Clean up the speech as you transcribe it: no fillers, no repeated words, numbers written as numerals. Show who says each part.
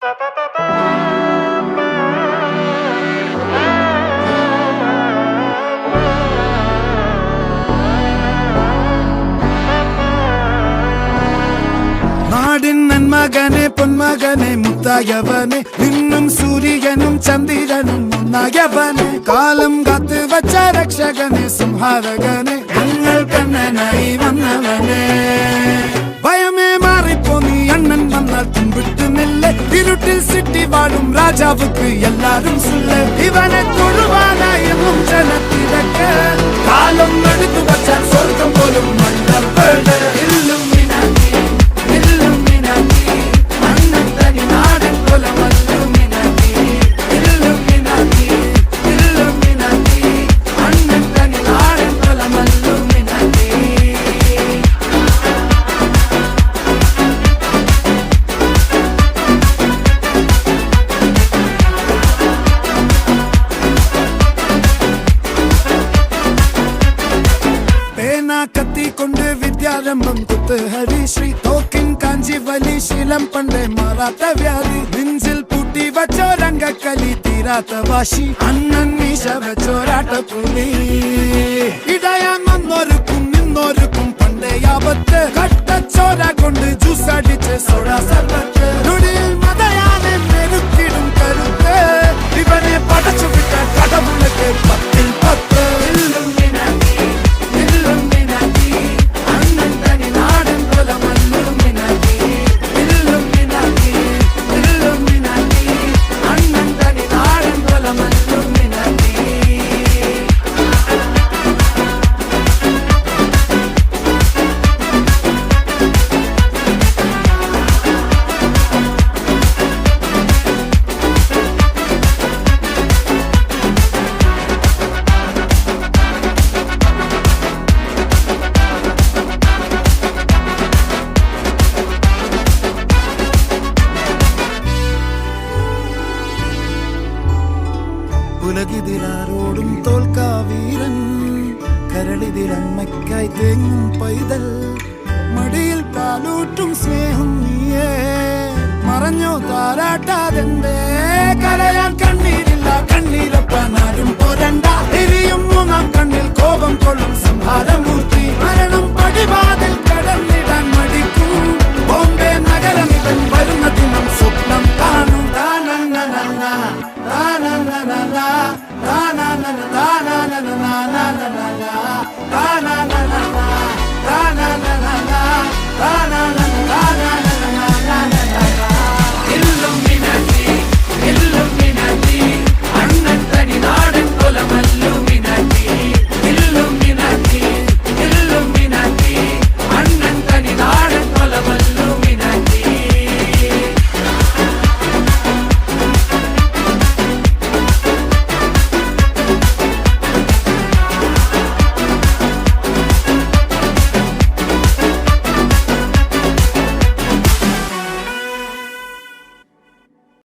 Speaker 1: നാടിൻ നന്മകനെ പൊന്മകനെ മുത്തായവനെ നിന്നും സൂര്യനും ചന്ദ്രനും ഒന്നായവനെ കാലം കാത്ത് വച്ച രക്ഷകനെ സംഹാരകനെ ഞങ്ങൾ കണ്ണനായി വന്നവനെ ഭയമേ മാറിപ്പോ നീ അണ്ണൻ വന്നാൽ തുമ്പിട്ടുന്നില്ല ഇരുട്ടിൽ സിറ്റി വാഴും രാജാവുക്ക് എല്ലാരും സുല്ല ഇവനെ തൊഴുവാനായി എന്നും ജനത്തിരക്ക് കാലം എടുത്തു വച്ചാൽ സ്വർഗം പോലും മണ്ണപ്പെട് കത്തിക്കൊണ്ട് വിദ്യാരംഭം കുത്ത് ഹരിശ്രീ തോക്കിൻ കാഞ്ചി വലി ശീലം പണ്ടേ മാറാത്ത വ്യാധി നെഞ്ചിൽ പൂട്ടി വച്ചോരംഗക്കലി തീരാത്ത വാശി അണ്ണൻ മീശ വെച്ചോരാട്ട പുലി ഇടയാൻ വന്നോർക്കും നിന്നോർക്കും പണ്ടേ ആപത്ത് കട്ടച്ചോര കൊണ്ട് ജ്യൂസ് അടിച്ച് സോഡ സർബത്ത് നൊടിയിൽ മതയാനെ മെരുക്കിടും കരുത്ത് ഇവനെ പടച്ചു വിട്ട കടവുള്ളക്ക് 10-10 ഉലകിതിലാരോടും തോൽക്കാവീരൻ കരളിതിലമ്മയ്ക്കായി തേങ്ങും പൈതൽ മടിയിൽ പാലൂട്ടും സ്നേഹം നീയേ മറഞ്ഞോ താരാട്ടാതെന്തേ കരയാൻ കണ്ണീരില്ല കണ്ണീരപ്പാനാരും പോരണ്ട എരിയും മൂന്നാം കണ്ണിൽ കോപം കൊള്ളും സംഹാരമൂർത്തി മരണം പടിവാതിൽ കടന്നിടാൻ മടിക്കും